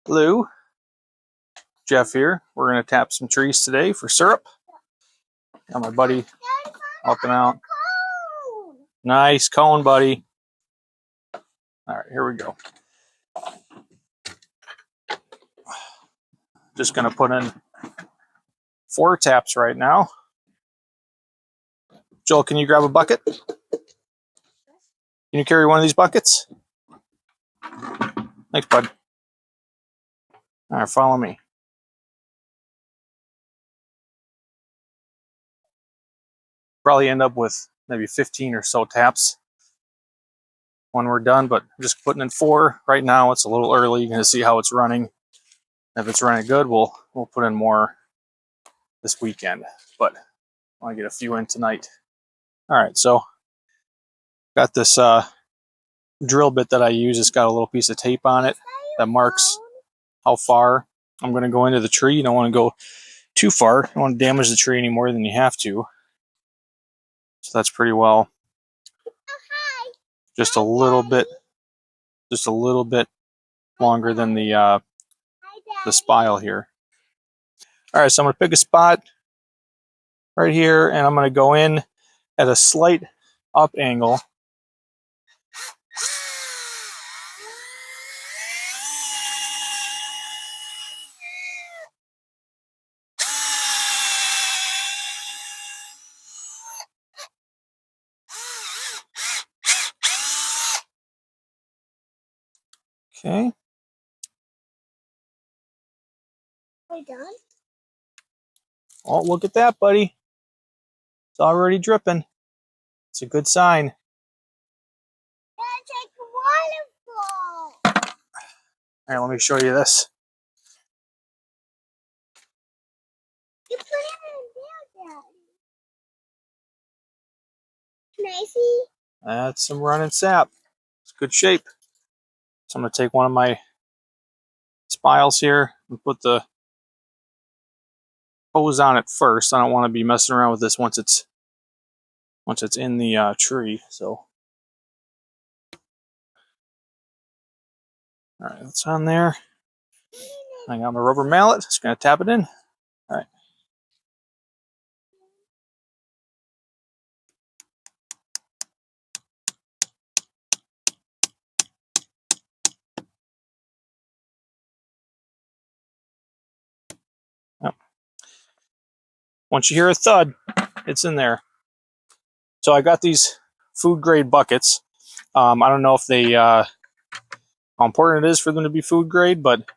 Hello, Jeff here. We're going to tap some trees today for syrup. Got my buddy helping out. Nice cone, buddy. All right, here we go. Just going to put in 4 taps right now. Joel, can you grab a bucket? Can you carry one of these buckets? Thanks, bud. All right, follow me. Probably end up with maybe 15 or so taps when we're done, but I'm just putting in 4 right now. It's a little early. You're going to see how it's running. If it's running good, we'll put in more this weekend, but I want to get a few in tonight. All right, so got this drill bit that I use. It's got a little piece of tape on it that marks how far I'm going to go into the tree. You don't want to go too far. You don't want to damage the tree any more than you have to. So that's pretty well. Just a little bit longer than the spile here. All right, so I'm going to pick a spot right here, and I'm going to go in at a slight up angle. Okay. Are we done? Oh, look at that, buddy. It's already dripping. It's a good sign. That's like waterfall. All right, let me show you this. You put it in there, Daddy. Can I see? That's some running sap. It's good shape. So I'm going to take one of my spiles here and put the hose on it first. I don't want to be messing around with this once it's in the tree. So, all right, that's on there. I got my rubber mallet. Just going to tap it in. All right. Yep. Once you hear a thud, it's in there. So I got these food grade buckets. I don't know if they how important it is for them to be food grade, but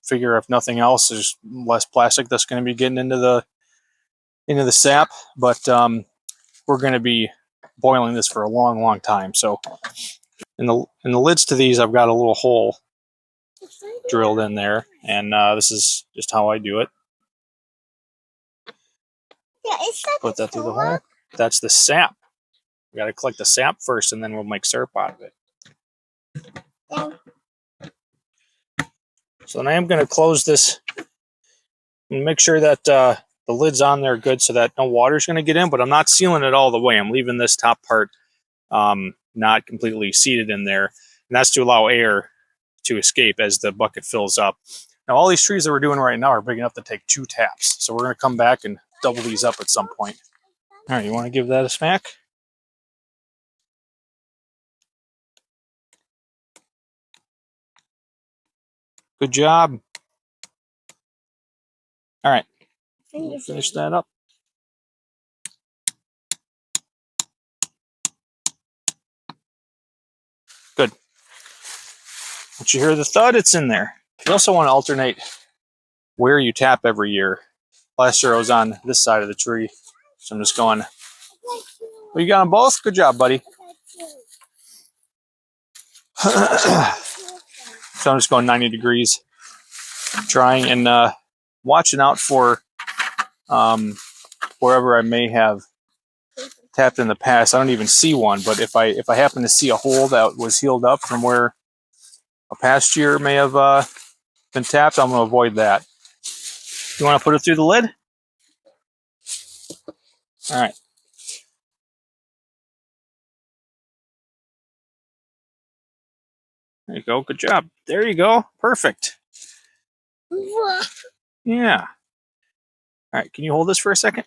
figure if nothing else, there's less plastic that's going to be getting into the sap. But we're going to be boiling this for a long time. So in the lids to these, I've got a little hole drilled in there, and this is just how I do it. Yeah, it's like Put that through the hole. That's the sap. We got to collect the sap first, and then we'll make syrup out of it. Yeah. So then I am going to close this and make sure that the lid's on there good so that no water's going to get in, but I'm not sealing it all the way. I'm leaving this top part not completely seated in there, and that's to allow air to escape as the bucket fills up. Now, all these trees that we're doing right now are big enough to take 2 taps, so we're going to come back and double these up at some point. All right, you want to give that a smack? Good job. All right, we'll finish that up. Good. Once you hear the thud, it's in there. You also want to alternate where you tap every year. Last year I was on this side of the tree, so I'm just going. Well, you got them both? Good job, buddy. So I'm just going 90 degrees, trying and watching out for wherever I may have tapped in the past. I don't even see one, but if I happen to see a hole that was healed up from where a past year may have been tapped, I'm going to avoid that. You want to put it through the lid? All right. There you go. Good job. There you go. Perfect. Yeah. All right, can you hold this for a second?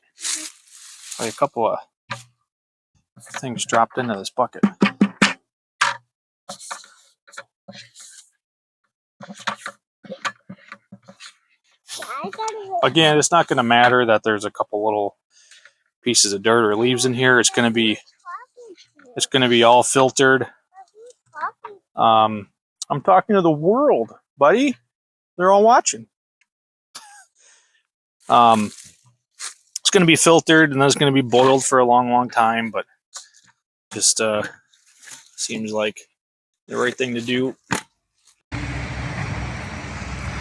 Like a couple of things dropped into this bucket. Again, it's not going to matter that there's a couple little pieces of dirt or leaves in here. It's going to be all filtered. I'm talking to the world, buddy. They're all watching. It's going to be filtered and then it's going to be boiled for a long, long time, but just seems like the right thing to do.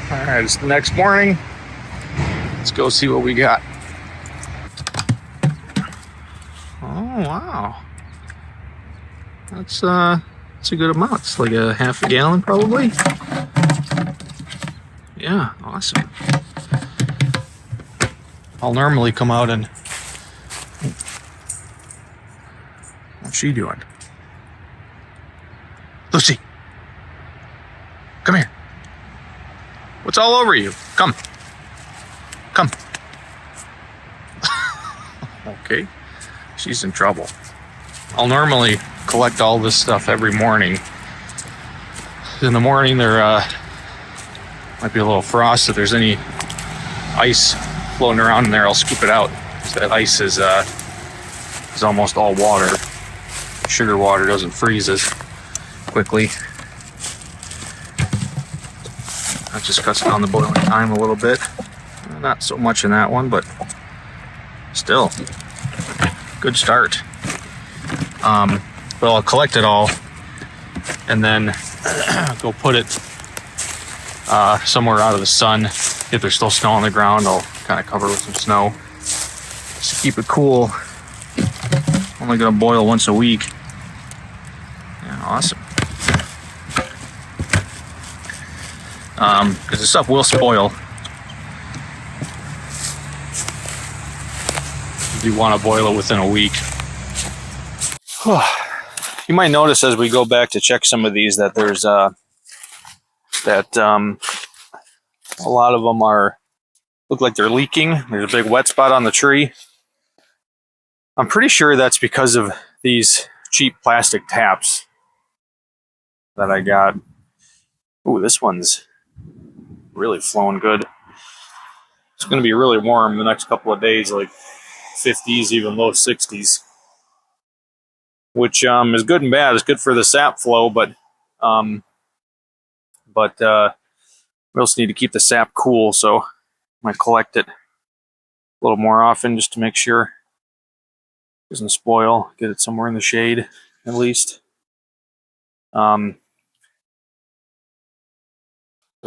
All right, it's the next morning. Let's go see what we got. Oh, wow. That's a good amount. It's like a half a gallon probably. Yeah, awesome. I'll normally come out and... What's she doing? Lucy! Come here. What's all over you? Come. Come. Okay. She's in trouble. I'll normally collect all this stuff every morning. In the morning there might be a little frost. If there's any ice floating around in there, I'll scoop it out. That ice is almost all water. Sugar water doesn't freeze as quickly. That just cuts down the boiling time a little bit. Not so much in that one, but still, good start. But I'll collect it all and then go put it somewhere out of the sun. If there's still snow on the ground, I'll kind of cover it with some snow just to keep it cool. Only gonna boil once a week. Yeah, awesome. Because the stuff will spoil. If you want to boil it within a week. You might notice as we go back to check some of these that there's a lot of them look like they're leaking. There's a big wet spot on the tree. I'm pretty sure that's because of these cheap plastic taps that I got. Ooh, this one's really flowing good. It's going to be really warm the next couple of days, like 50s, even low 60s. Which is good and bad. It's good for the sap flow, but we also need to keep the sap cool, so I might collect it a little more often just to make sure it doesn't spoil. Get it somewhere in the shade, at least. But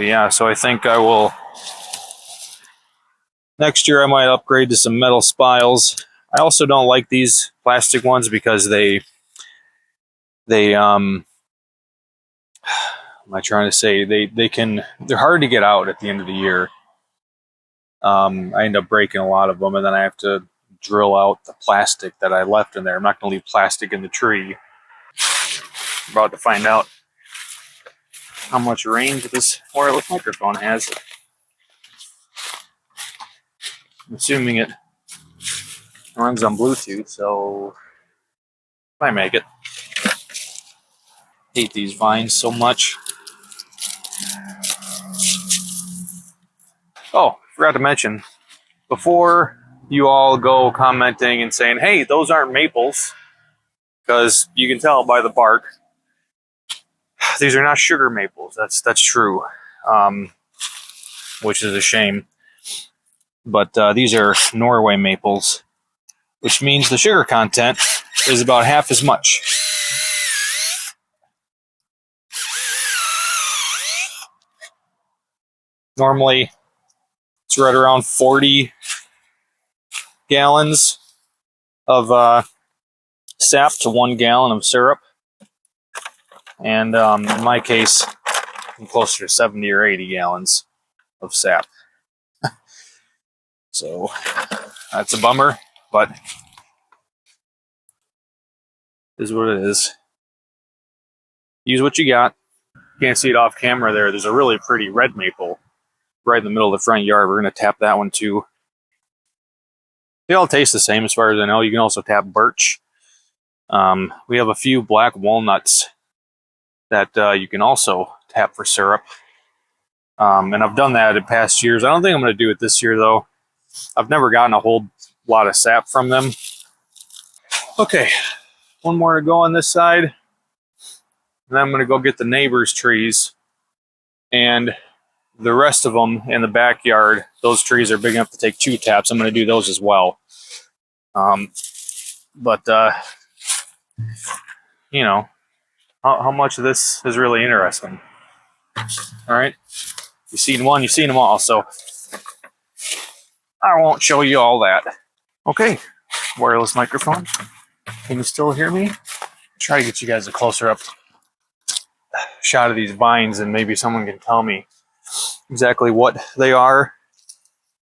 yeah, so I think I will... Next year I might upgrade to some metal spiles. I also don't like these plastic ones because they am I trying to say they're hard to get out at the end of the year. I end up breaking a lot of them, and then I have to drill out the plastic that I left in there. I'm not going to leave plastic in the tree. I'm about to find out how much range this wireless microphone has. I'm assuming it runs on Bluetooth, so if I make it. Hate these vines so much. Oh, forgot to mention, before you all go commenting and saying, hey, those aren't maples, because you can tell by the bark, these are not sugar maples. That's true, which is a shame. But these are Norway maples, which means the sugar content is about half as much. Normally, it's right around 40 gallons of sap to 1 gallon of syrup. And in my case, I'm closer to 70 or 80 gallons of sap. So that's a bummer, but it is what it is. Use what you got. Can't see it off camera there. There's a really pretty red maple right in the middle of the front yard. We're going to tap that one too. They all taste the same as far as I know. You can also tap birch. We have a few black walnuts that you can also tap for syrup. And I've done that in past years. I don't think I'm going to do it this year though. I've never gotten a whole lot of sap from them. Okay, one more to go on this side. And then I'm going to go get the neighbor's trees. And the rest of them in the backyard, those trees are big enough to take 2 taps. I'm going to do those as well. But you know, how much of this is really interesting. All right, you've seen one, you've seen them all, so I won't show you all that. Okay, wireless microphone. Can you still hear me? Try to get you guys a closer up shot of these vines, and maybe someone can tell me exactly what they are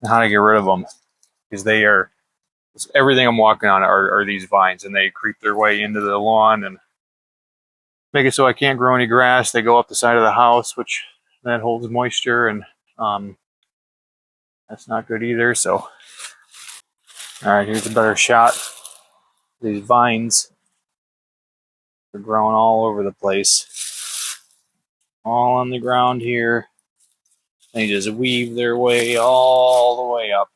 and how to get rid of them, because they are, everything I'm walking on are these vines, and they creep their way into the lawn and make it so I can't grow any grass. They go up the side of the house, which that holds moisture, and that's not good either. So, all right, here's a better shot. These vines are growing all over the place, all on the ground here. They just weave their way all the way up,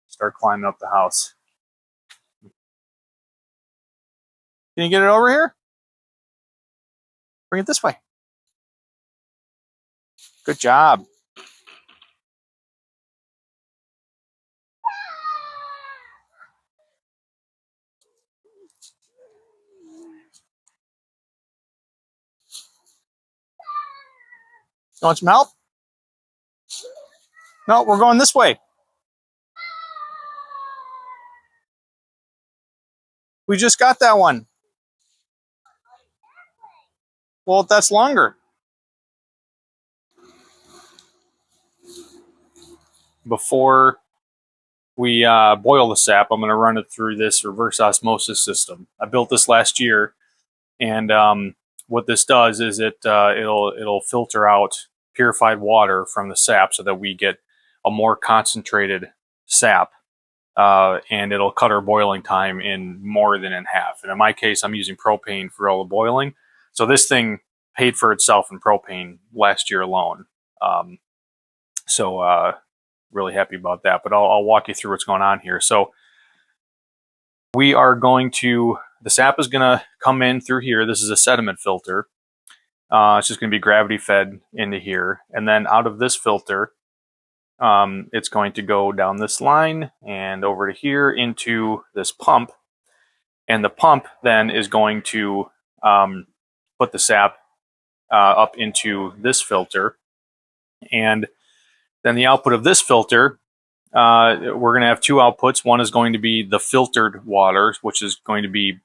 start climbing up the house. Can you get it over here? Bring it this way. Good job. You want some help? No, we're going this way. We just got that one. Well, that's longer. Before we boil the sap, I'm going to run it through this reverse osmosis system. I built this last year, and what this does is it'll filter out purified water from the sap so that we get a more concentrated sap, and it'll cut our boiling time in more than in half. And in my case, I'm using propane for all the boiling, so this thing paid for itself in propane last year alone. So really happy about that. But I'll walk you through what's going on here. So we are going to, the sap is going to come in through here. This is a sediment filter. It's just going to be gravity fed into here. And then out of this filter, it's going to go down this line and over to here into this pump. And the pump then is going to put the sap up into this filter. And then the output of this filter, we're going to have 2 outputs. One is going to be the filtered water, which is going to be,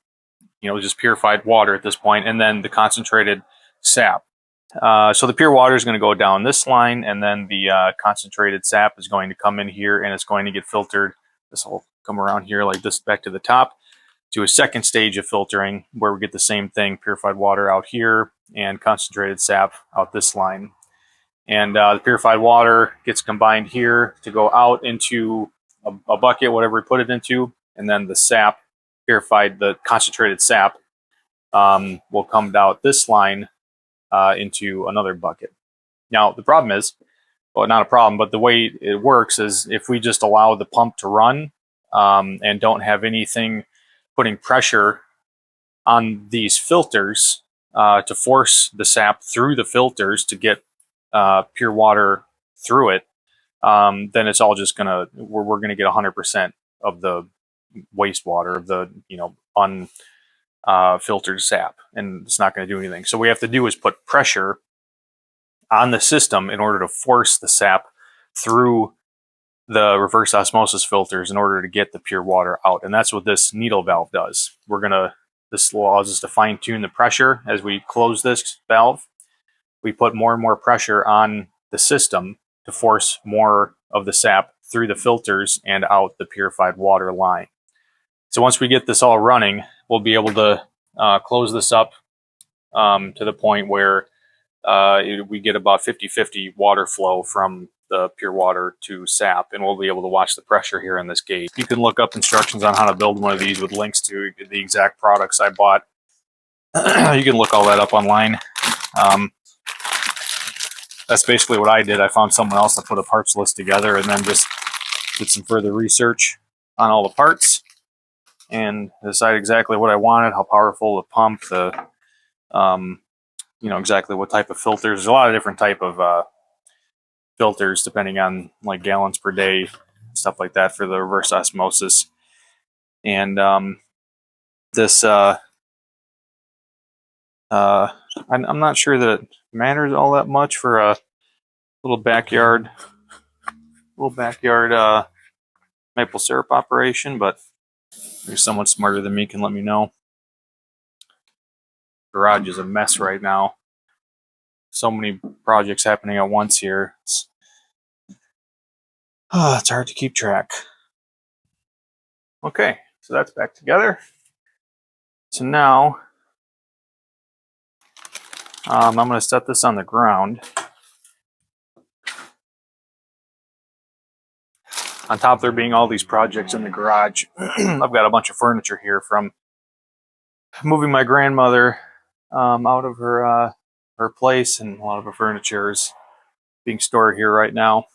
just purified water at this point, and then the concentrated sap. So the pure water is going to go down this line, and then the concentrated sap is going to come in here, and it's going to get filtered. This will come around here like this back to the top to a second stage of filtering, where we get the same thing, purified water out here and concentrated sap out this line. And the purified water gets combined here to go out into a bucket, whatever we put it into, and then the sap, the concentrated sap, will come out this line into another bucket. Now, the problem is, well, not a problem, but the way it works is if we just allow the pump to run and don't have anything putting pressure on these filters to force the sap through the filters to get pure water through it, then it's all just gonna, we're gonna get 100% of the wastewater, of the unfiltered sap, and it's not going to do anything. So what we have to do is put pressure on the system in order to force the sap through the reverse osmosis filters in order to get the pure water out, and that's what this needle valve does. This allows us to fine tune the pressure as we close this valve. We put more and more pressure on the system to force more of the sap through the filters and out the purified water line. So once we get this all running, we'll be able to close this up to the point where we get about 50-50 water flow from the pure water to sap, and we'll be able to watch the pressure here in this gauge. You can look up instructions on how to build one of these with links to the exact products I bought. You can look all that up online. That's basically what I did. I found someone else that put a parts list together and then just did some further research on all the parts and decide exactly what I wanted, how powerful the pump, the exactly what type of filters. There's a lot of different type of filters depending on like gallons per day, stuff like that for the reverse osmosis. And this I'm not sure that it matters all that much for a little backyard maple syrup operation, but if someone smarter than me can let me know. Garage is a mess right now. So many projects happening at once here. It's hard to keep track. Okay, so that's back together. So now I'm going to set this on the ground. On top of there being all these projects in the garage, I've got a bunch of furniture here from moving my grandmother out of her place, and a lot of her furniture is being stored here right now.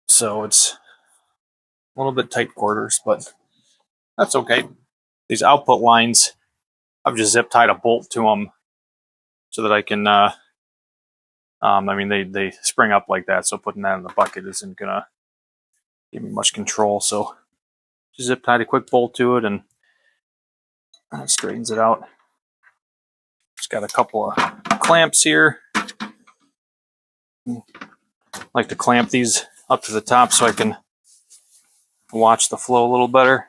So it's a little bit tight quarters, but that's okay. These output lines, I've just zip tied a bolt to them so that I can, they spring up like that, so putting that in the bucket isn't gonna give me much control. So just zip tied a quick bolt to it and that straightens it out. Just got a couple of clamps here. I like to clamp these up to the top so I can watch the flow a little better.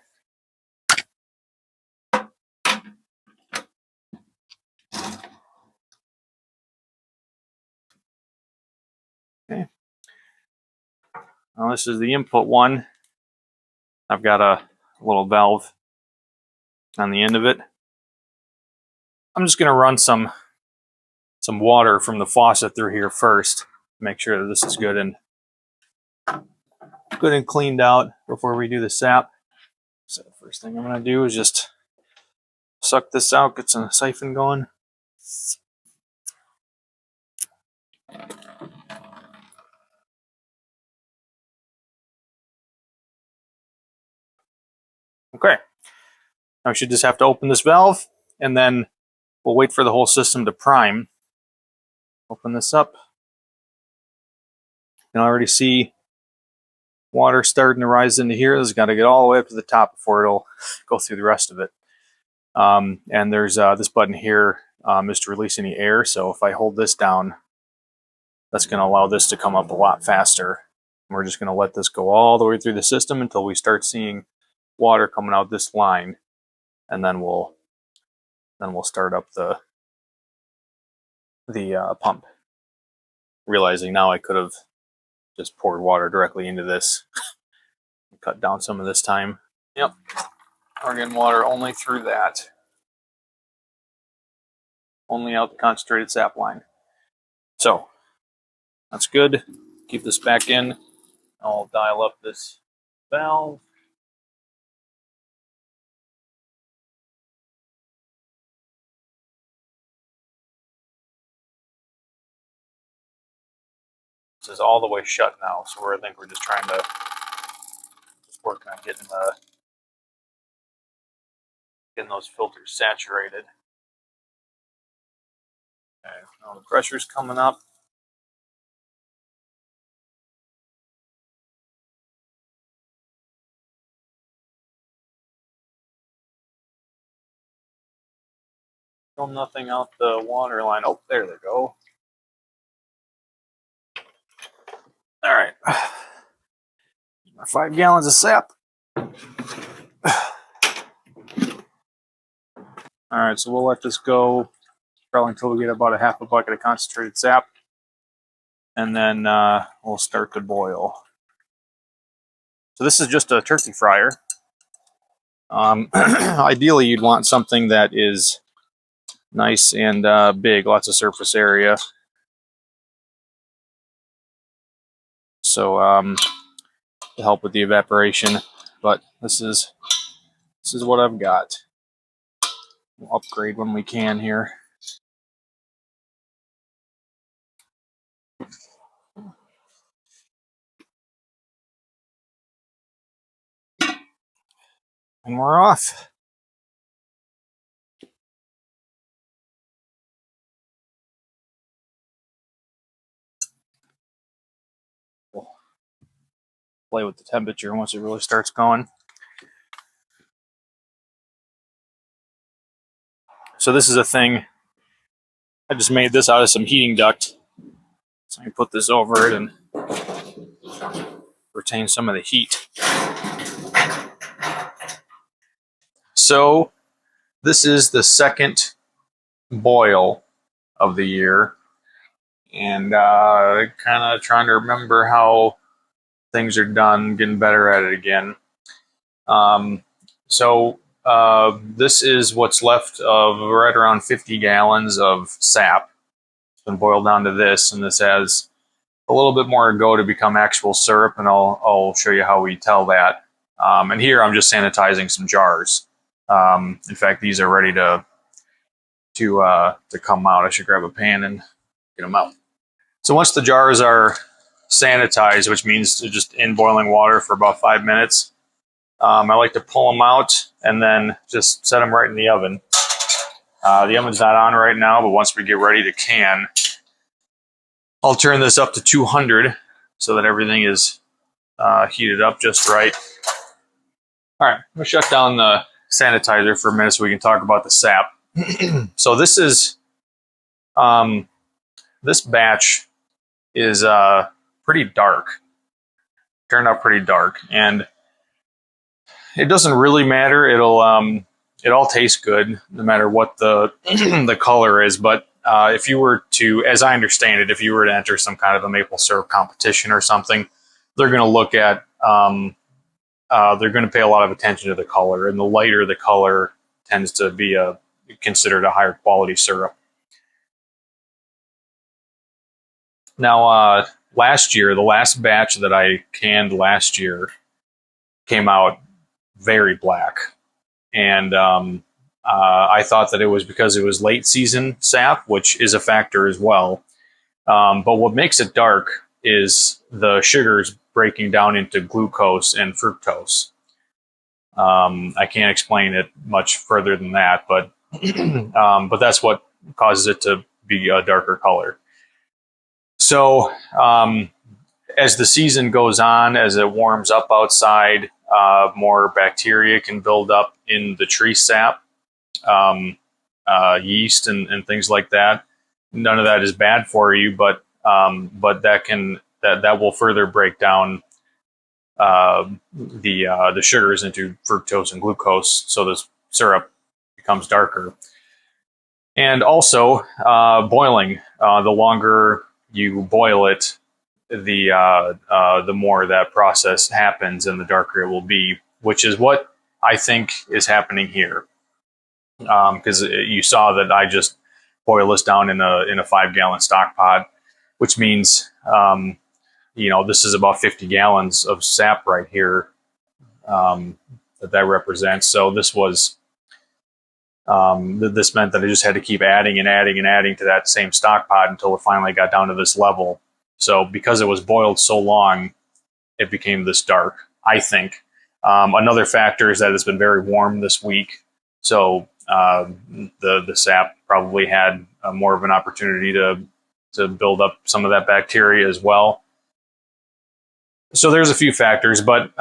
Okay. Now this is the input one. I've got a little valve on the end of it. I'm just going to run some water from the faucet through here first. Make sure that this is good and cleaned out before we do the sap. So the first thing I'm going to do is just suck this out, get some siphon going. Okay. Now we should just have to open this valve and then we'll wait for the whole system to prime. Open this up. You can already see water starting to rise into here. This has got to get all the way up to the top before it'll go through the rest of it. And there's this button here is to release any air. So if I hold this down, that's going to allow this to come up a lot faster. And we're just going to let this go all the way through the system until we start seeing water coming out this line, and then we'll start up the pump. Realizing now I could have just poured water directly into this, cut down some of this time. Yep, we're getting water only through that, only out the concentrated sap line. So that's good. Keep this back in. I'll dial up this valve. This is all the way shut now, so I think we're just trying to work on getting those filters saturated. Okay, now the pressure's coming up. Still nothing out the water line. Oh, there they go. All right. 5 gallons of sap. All right, so we'll let this go probably until we get about a half a bucket of concentrated sap, and then we'll start to boil. So this is just a turkey fryer. Ideally, you'd want something that is nice and big, lots of surface area. So to help with the evaporation, but this is what I've got. We'll upgrade when we can here. And we're off. We'll play with the temperature once it really starts going. So this is a thing. I just made this out of some heating duct. So I can put this over it and retain some of the heat. So this is the second boil of the year, and kind of trying to remember how things are done, getting better at it again. So this is what's left of right around 50 gallons of sap. It's been boiled down to this, and this has a little bit more to go to become actual syrup, and I'll show you how we tell that. And here I'm just sanitizing some jars. In fact, these are ready to come out. I should grab a pan and get them out. So once the jars are sanitized, which means just in boiling water for about 5 minutes, I like to pull them out and then just set them right in the oven. The oven's not on right now, but once we get ready to can, I'll turn this up to 200 so that everything is heated up just right. All right, I'm gonna shut down the sanitizer for a minute so we can talk about the sap. So this is, this batch is pretty dark. Turned out pretty dark, and it doesn't really matter. It all tastes good no matter what the the color is. But if you were to, as I understand it, if you were to enter some kind of a maple syrup competition or something, they're going to look at they're going to pay a lot of attention to the color, and the lighter the color tends to be considered a higher quality syrup. Now, last year, the last batch that I canned last year came out very black, and I thought that it was because it was late season sap, which is a factor as well. But what makes it dark is the sugars breaking down into glucose and fructose. I can't explain it much further than that, but but that's what causes it to be a darker color. So as the season goes on, as it warms up outside, more bacteria can build up in the tree sap, yeast and things like that. None of that is bad for you, but that will further break down the sugars into fructose and glucose, so this syrup becomes darker. And also boiling. The longer you boil it, the more that process happens, and the darker it will be, which is what I think is happening here. Because you saw that I just boil this down in a 5-gallon stock pot, which means this is about 50 gallons of sap right here that represents. So this was this meant that I just had to keep adding and adding and adding to that same stock pot until it finally got down to this level. So because it was boiled so long, it became this dark, I think. Another factor is that it's been very warm this week, so the sap probably had more of an opportunity to build up some of that bacteria as well. So there's a few factors, but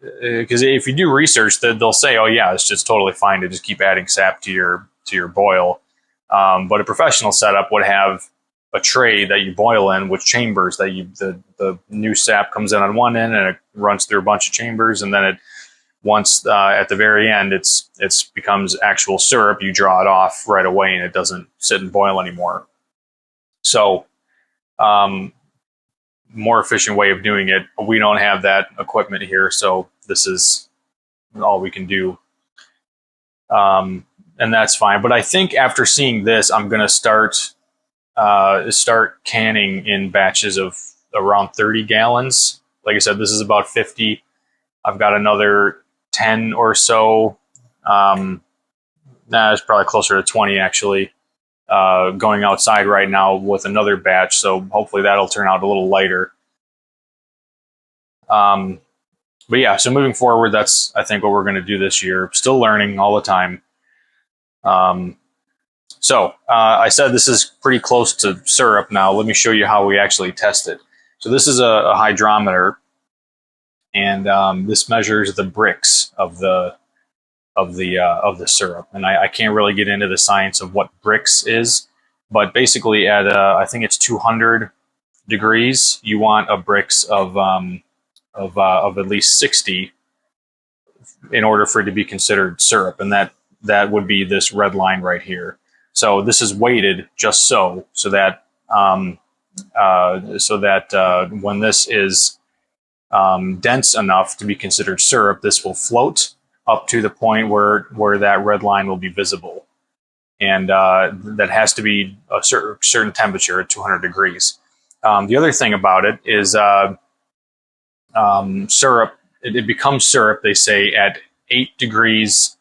because if you do research, they'll say, "Oh yeah, it's just totally fine to just keep adding sap to your boil." But a professional setup would have a tray that you boil in with chambers that the new sap comes in on one end and it runs through a bunch of chambers, and then it once at the very end it's becomes actual syrup. You draw it off right away and it doesn't sit and boil anymore. So more efficient way of doing it. We don't have that equipment here, so this is all we can do. And and that's fine. But I think after seeing this, I'm going to start canning in batches of around 30 gallons. Like I said, this is about 50. I've got another 10 or so. It's probably closer to 20 actually. Going outside right now with another batch, so hopefully that'll turn out a little lighter. But yeah, so moving forward, that's I think what we're going to do this year. Still learning all the time. So I said this is pretty close to syrup now. Let me show you how we actually test it. So this is a hydrometer, and this measures the Brix of the syrup. And I can't really get into the science of what Brix is, but basically at I think it's 200 degrees, you want a Brix of at least 60 in order for it to be considered syrup, and that would be this red line right here. So this is weighted just so that when this is dense enough to be considered syrup, this will float up to the point where that red line will be visible, and that has to be a certain temperature at 200 degrees. The other thing about it is syrup. It becomes syrup, they say, at 8 degrees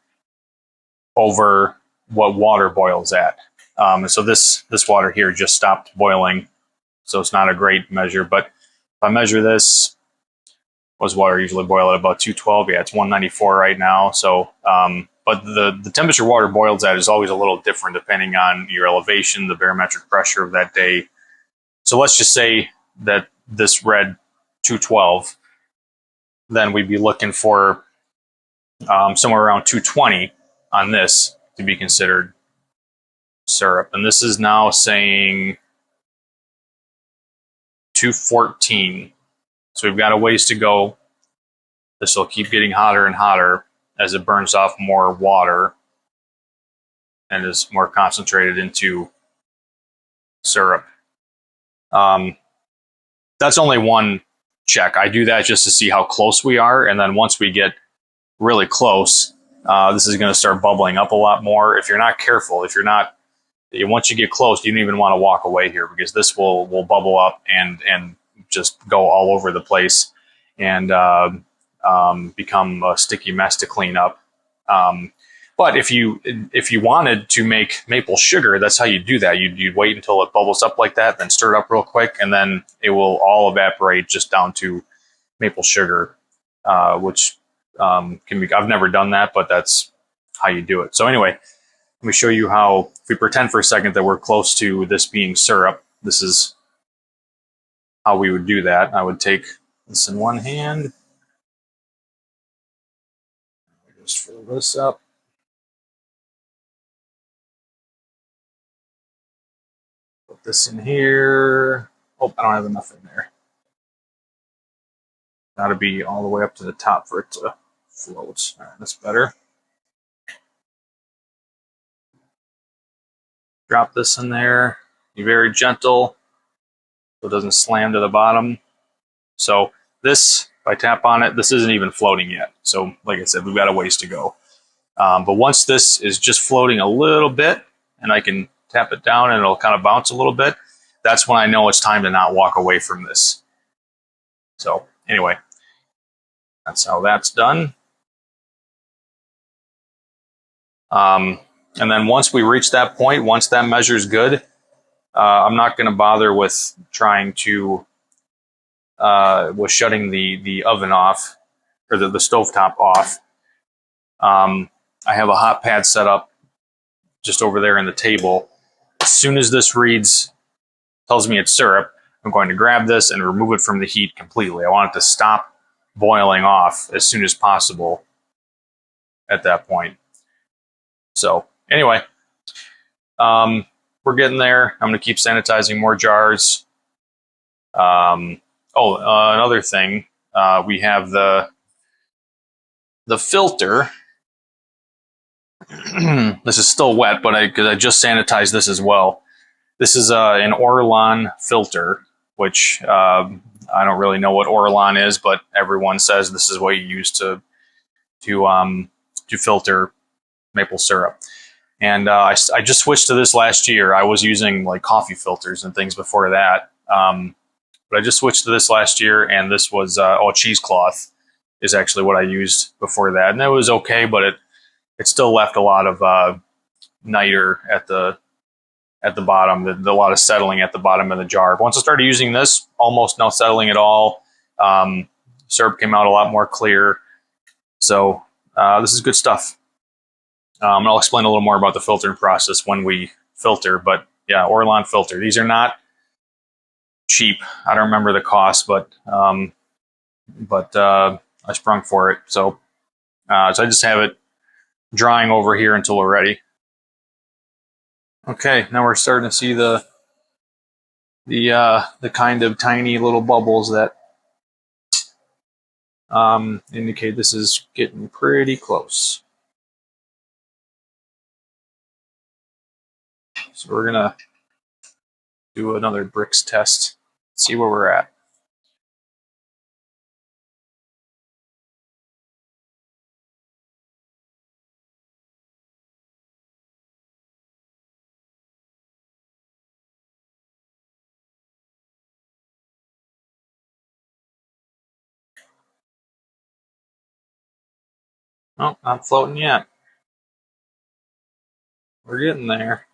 over what water boils at. And so this water here just stopped boiling, so it's not a great measure. But if I measure this, what's water usually boil at? About 212. Yeah, it's 194 right now. So, but the temperature water boils at is always a little different depending on your elevation, the barometric pressure of that day. So let's just say that this read 212. Then we'd be looking for somewhere around 220 on this to be considered syrup. And this is now saying 214. So we've got a ways to go. This will keep getting hotter and hotter as it burns off more water and is more concentrated into syrup. That's only one check. I do that just to see how close we are. And then once we get really close, this is going to start bubbling up a lot more. If you're not careful, once you get close, you don't even want to walk away here, because this will bubble up and just go all over the place and become a sticky mess to clean up. But if you wanted to make maple sugar, that's how you do that. You'd wait until it bubbles up like that, then stir it up real quick, and then it will all evaporate just down to maple sugar, which can be. I've never done that, but that's how you do it. So anyway, let me show you how, if we pretend for a second that we're close to this being syrup, this is how we would do that. I would take this in one hand, just fill this up. Put this in here. Oh, I don't have enough in there. Got to be all the way up to the top for it to float. All right, that's better. Drop this in there. Be very gentle so it doesn't slam to the bottom. So this, if I tap on it, this isn't even floating yet. So like I said, we've got a ways to go. But once this is just floating a little bit, and I can tap it down and it'll kind of bounce a little bit, that's when I know it's time to not walk away from this. So anyway, that's how that's done. And then once we reach that point, once that measure's good, I'm not going to bother with trying to with shutting the oven off, or the stovetop off. I have a hot pad set up just over there in the table. As soon as this tells me it's syrup, I'm going to grab this and remove it from the heat completely. I want it to stop boiling off as soon as possible at that point. So anyway, we're getting there. I'm going to keep sanitizing more jars. Another thing, we have the filter. This is still wet, but because I just sanitized this as well. This is an Orlon filter, which I don't really know what Orlon is, but everyone says this is what you use to filter maple syrup. And I just switched to this last year. I was using like coffee filters and things before that. But I just switched to this last year, and this was cheesecloth is actually what I used before that, and it was okay, but it still left a lot of niter at the bottom, a lot of settling at the bottom of the jar. But once I started using this, almost no settling at all. Syrup came out a lot more clear, so this is good stuff. And I'll explain a little more about the filtering process when we filter, but yeah, Orlon filter. These are not cheap. I don't remember the cost, but I sprung for it. So I just have it drying over here until we're ready. Okay, now we're starting to see the kind of tiny little bubbles that indicate this is getting pretty close. So we're gonna do another Brix test, see where we're at. Oh, not floating yet. We're getting there.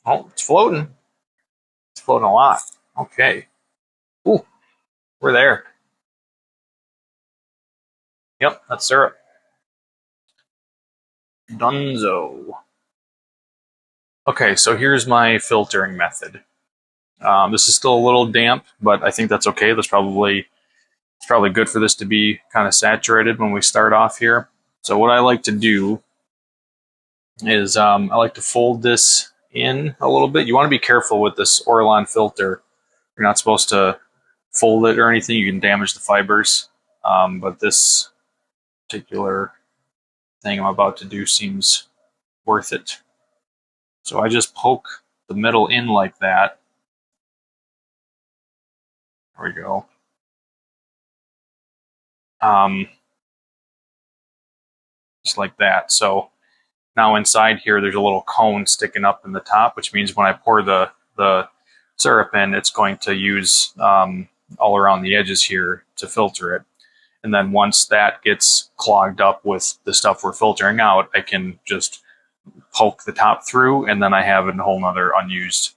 Oh, it's floating. It's floating a lot. Okay. Ooh, we're there. Yep, that's syrup. Dunzo. Okay, so here's my filtering method. This is still a little damp, but I think that's okay. It's probably good for this to be kind of saturated when we start off here. So what I like to do is I like to fold this in a little bit. You want to be careful with this Orlon filter. You're not supposed to fold it or anything. You can damage the fibers. But this particular thing I'm about to do seems worth it. So I just poke the middle in like that. There we go. Just like that. So now inside here, there's a little cone sticking up in the top, which means when I pour the syrup in, it's going to use all around the edges here to filter it. And then once that gets clogged up with the stuff we're filtering out, I can just poke the top through, and then I have a whole other unused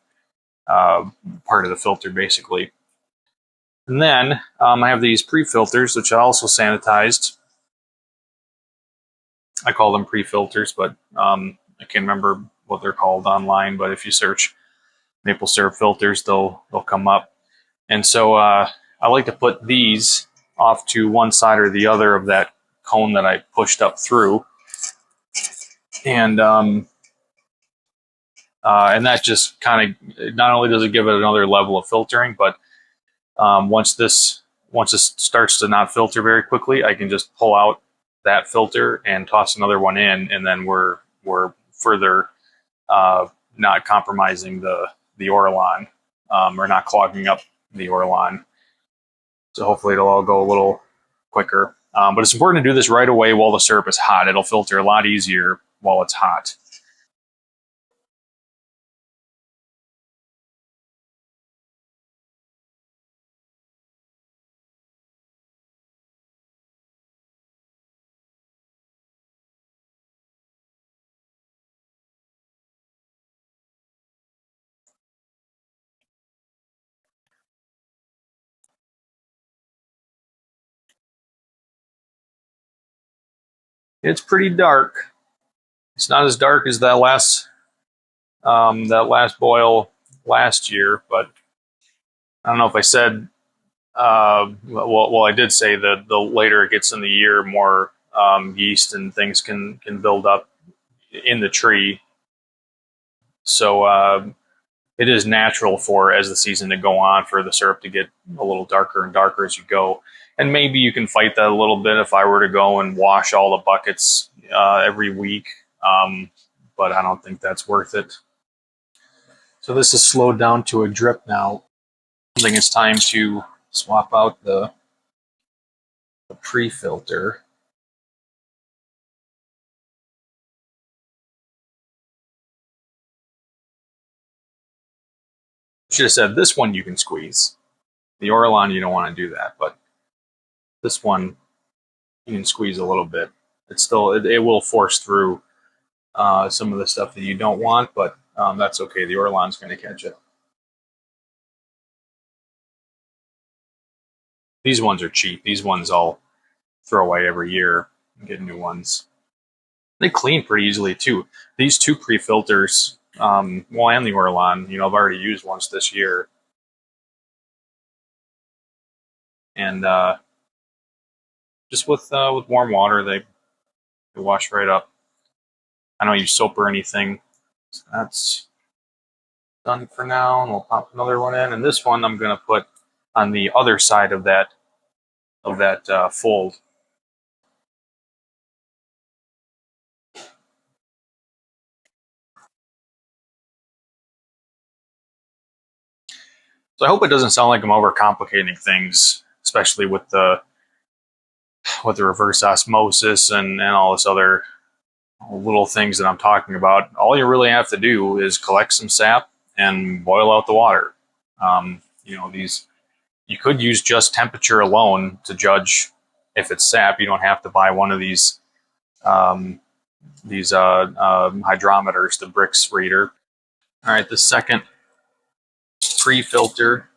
part of the filter, basically. And then I have these pre-filters, which I also sanitized. I call them pre-filters, but I can't remember what they're called online. But if you search maple syrup filters, they'll come up. And so I like to put these off to one side or the other of that cone that I pushed up through, and that just kind of, not only does it give it another level of filtering, but once this starts to not filter very quickly, I can just pull out that filter and toss another one in, and then we're further not compromising the Orlon, or not clogging up the Orlon. So hopefully it'll all go a little quicker. But it's important to do this right away while the syrup is hot. It'll filter a lot easier while it's hot. It's pretty dark. It's not as dark as that last boil last year, but I don't know if I said. Well, I did say that the later it gets in the year, more yeast and things can build up in the tree. So it is natural for, as the season to go on, for the syrup to get a little darker and darker as you go. And maybe you can fight that a little bit if I were to go and wash all the buckets every week. but I don't think that's worth it. So this is slowed down to a drip now. I think it's time to swap out the pre-filter. Should have said this one you can squeeze. The Orlon, you don't want to do that, but this one you can squeeze a little bit. It's still, it will force through some of the stuff that you don't want, but that's okay. The Orlon's going to catch it. These ones are cheap. These ones I'll throw away every year and get new ones. They clean pretty easily too. These two pre-filters, well, and the Orlon, you know, I've already used once this year. And just with warm water, they wash right up. I don't use soap or anything. So that's done for now, and we'll pop another one in. And this one I'm going to put on the other side of that fold. So I hope it doesn't sound like I'm overcomplicating things, especially with the reverse osmosis and all this other little things that I'm talking about. All you really have to do is collect some sap and boil out the water. You know, you could use just temperature alone to judge if it's sap. You don't have to buy one of these hydrometers, the Brix reader. All right, the second pre-filter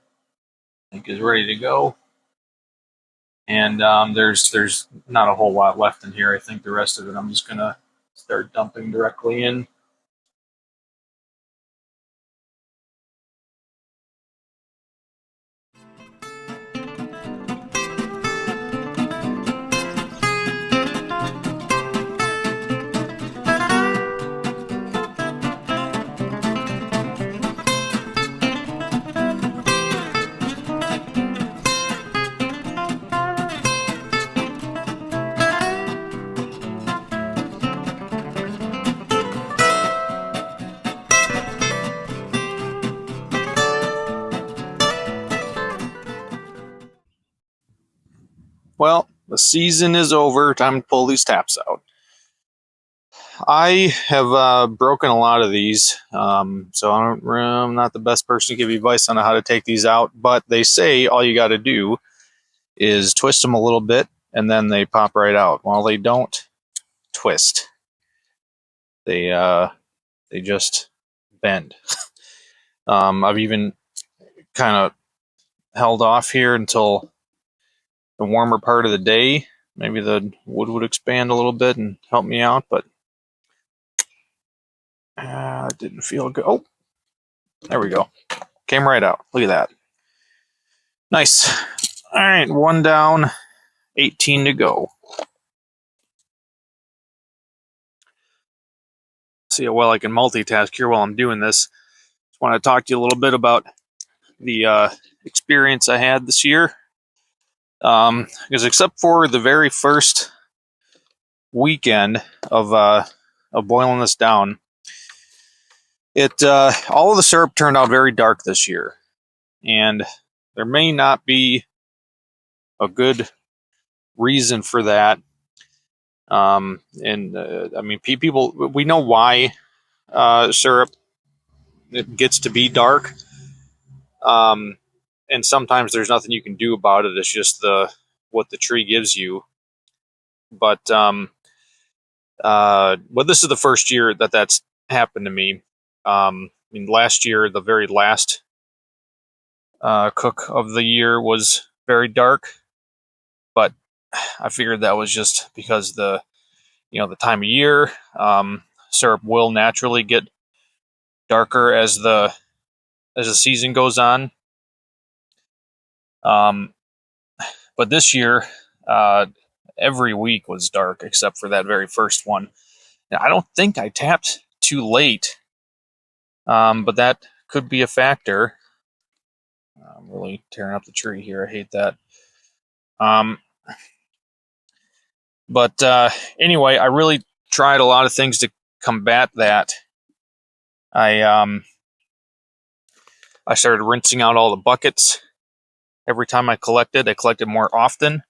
I think is ready to go. And there's not a whole lot left in here. I think the rest of it I'm just gonna start dumping directly in. Well, the season is over. Time to pull these taps out. I have broken a lot of these, so I'm not the best person to give you advice on how to take these out, but they say all you got to do is twist them a little bit and then they pop right out. Well, they don't twist. They just bend. I've even kind of held off here until the warmer part of the day. Maybe the wood would expand a little bit and help me out, but it didn't feel good. Oh, there we go. Came right out. Look at that. Nice. All right, one down, 18 to go. See how well I can multitask here while I'm doing this. Just want to talk to you a little bit about the experience I had this year. Because except for the very first weekend of boiling this down, all of the syrup turned out very dark this year, and there may not be a good reason for that. I mean, people, we know why syrup it gets to be dark, and sometimes there's nothing you can do about it. It's just what the tree gives you. But this is the first year that's happened to me. I mean, last year, the very last cook of the year was very dark, but I figured that was just because the time of year. Syrup will naturally get darker as the season goes on. But this year, every week was dark except for that very first one. Now, I don't think I tapped too late, but that could be a factor. I'm really tearing up the tree here. I hate that. But anyway, I really tried a lot of things to combat that, I started rinsing out all the buckets. Every time I collected more often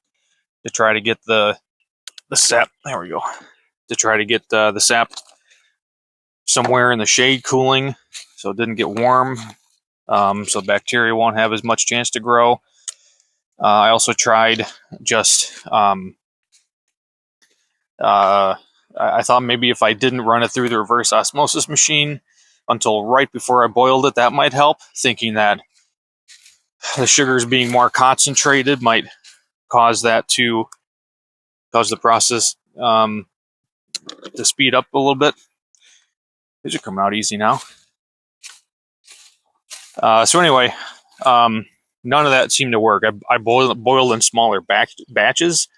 to try to get the sap. There we go. To try to get the sap somewhere in the shade cooling, so it didn't get warm. So bacteria won't have as much chance to grow. I also tried just I thought maybe if I didn't run it through the reverse osmosis machine until right before I boiled it, that might help, thinking that the sugars being more concentrated might cause that to cause the process to speed up a little bit. These are coming out easy now. So anyway, none of that seemed to work. I boiled in smaller batches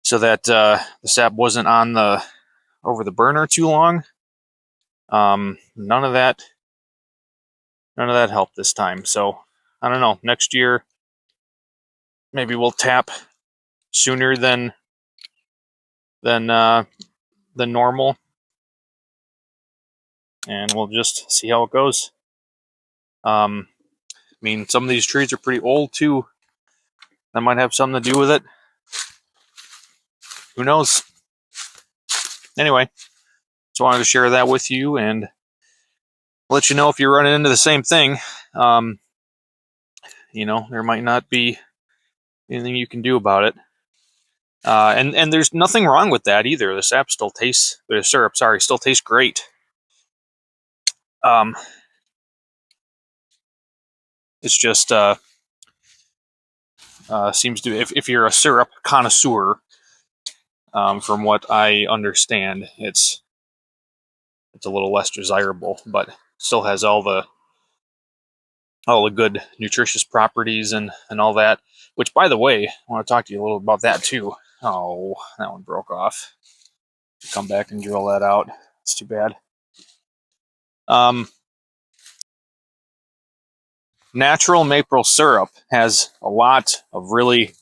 so that the sap wasn't on over the burner too long. None of that helped this time. So I don't know. Next year, maybe we'll tap sooner than normal, and we'll just see how it goes. I mean, some of these trees are pretty old too. That might have something to do with it. Who knows? Anyway, just wanted to share that with you and let you know if you're running into the same thing. There might not be anything you can do about it. And there's nothing wrong with that either. The syrup still tastes great. It's just seems to, if you're a syrup connoisseur, from what I understand, it's a little less desirable, but still has all the good nutritious properties and all that. Which, by the way, I want to talk to you a little about that too. Oh, that one broke off. Come back and drill that out. It's too bad. Natural maple syrup has a lot of really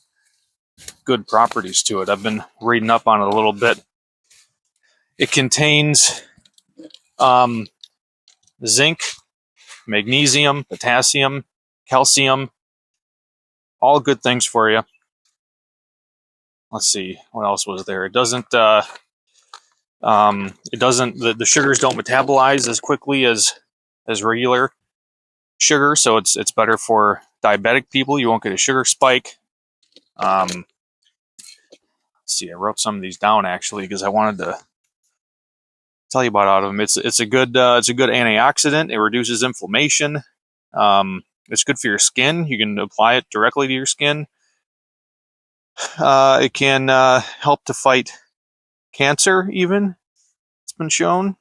good properties to it. I've been reading up on it a little bit. It contains zinc, magnesium, potassium, calcium, all good things for you. Let's see, what else was there? It doesn't the sugars don't metabolize as quickly as regular sugar, so it's better for diabetic people. You won't get a sugar spike. Let's see, I wrote some of these down actually because I wanted to tell you about all of them. It's a good antioxidant. It reduces inflammation. It's good for your skin. You can apply it directly to your skin. It can help to fight cancer. Even it's been shown.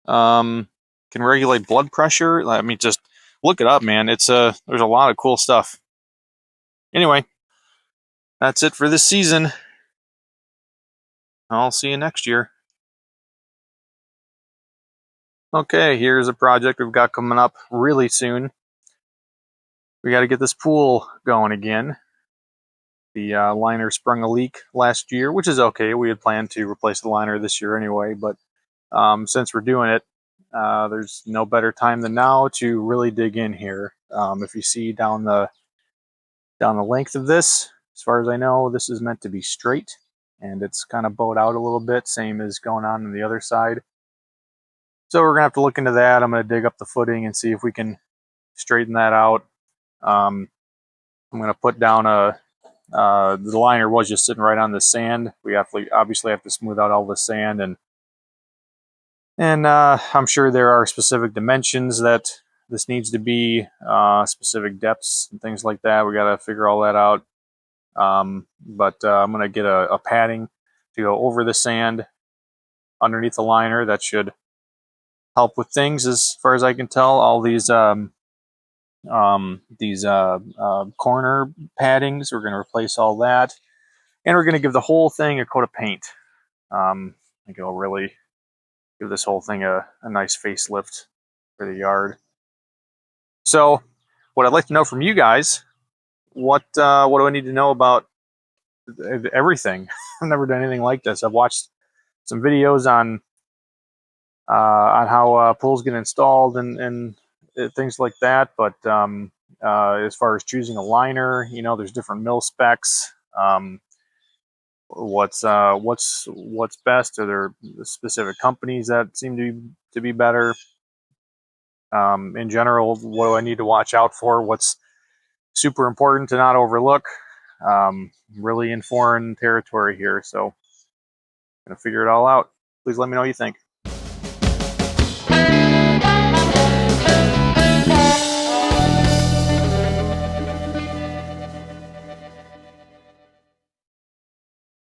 Can regulate blood pressure. I mean, just look it up, man. There's a lot of cool stuff. Anyway, that's it for this season. I'll see you next year. Okay, here's a project we've got coming up really soon. We got to get this pool going again. The liner sprung a leak last year, which is okay. We had planned to replace the liner this year anyway, but since we're doing it, there's no better time than now to really dig in here. If you see down the length of this, as far as I know, this is meant to be straight, and it's kind of bowed out a little bit, same as going on the other side. So we're gonna have to look into that. I'm gonna dig up the footing and see if we can straighten that out. I'm gonna put down the liner was just sitting right on the sand. We obviously have to smooth out all the sand, and I'm sure there are specific dimensions that this needs to be, specific depths and things like that. We got to figure all that out. But I'm going to get a padding to go over the sand underneath the liner. That should help with things as far as I can tell. All these corner paddings, we're going to replace all that. And we're going to give the whole thing a coat of paint. I think it'll really give this whole thing a nice facelift for the yard. So what I'd like to know from you guys, what do I need to know about everything? I've never done anything like this. I've watched some videos on on how pools get installed and things like that. But as far as choosing a liner, you know, there's different mill specs. What's best? Are there specific companies that seem to be better? In general, what do I need to watch out for? What's super important to not overlook? Really in foreign territory here, so gonna figure it all out. Please let me know what you think.